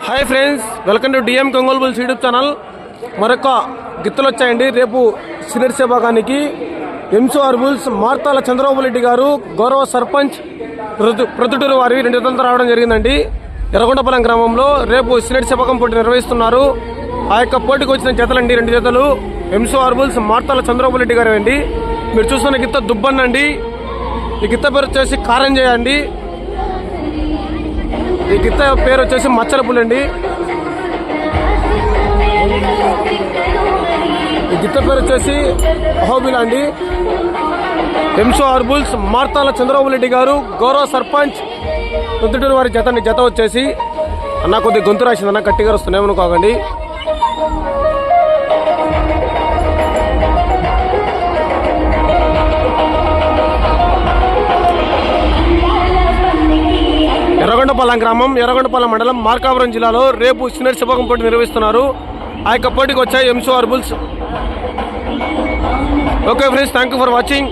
Hi friends, welcome to DM Ongole bulls YouTube channel. మరొక గిత్తలు వచ్చాయండి. రేపు సీనియర్ విభాగానికి ఎంసీఆర్ బుల్స్ మార్తాల చంద్రబాబు రెడ్డి గారు గౌరవ సర్పంచ్ ప్రొద్దుటూరు వారి 2 జతలతో రావడం జరిగిందండి. ఎర్రగొండపాలెం గ్రామంలో రేపు సీనియర్ విభాగం పోటీ నిర్వహిస్తున్నారు. ఆ యొక్క పోటీకి వచ్చిన జతలండి 2 జతలు ఎంసీఆర్ బుల్స్ మార్తాల చంద్రబాబు రెడ్డి గారు అండి. మీరు చూస్తున్న గిత్త దుబ్బన్నండి. ఈ గిత్త పేరు వచ్చేసి కారంజయ అండి. ఈ గిత్త పేరు వచ్చేసి మచ్చలపుల్ అండి. ఈ గిత్త పేరు వచ్చేసి అహోబిలా అండి. ఎంసీఆర్ బుల్స్ మార్తాల చంద్రబాబు రెడ్డి గారు గౌరవ సర్పంచ్ ప్రొద్దుటూరు వారి జత వచ్చేసి అన్న కొద్దిగా గొంతు రాసింది అన్న, గట్టిగా వస్తున్నాయనుకోకండి. ఎర్రగొండపాలెం గ్రామం, ఎర్రగొండపాలెం మండలం, మార్కాపురం జిల్లాలో రేపు సీనియర్ విభాగం పోటీ నిర్వహిస్తున్నారు. ఆ యొక్క పోటీకి వచ్చాయి MCR bulls. Okay friends, thank you for watching.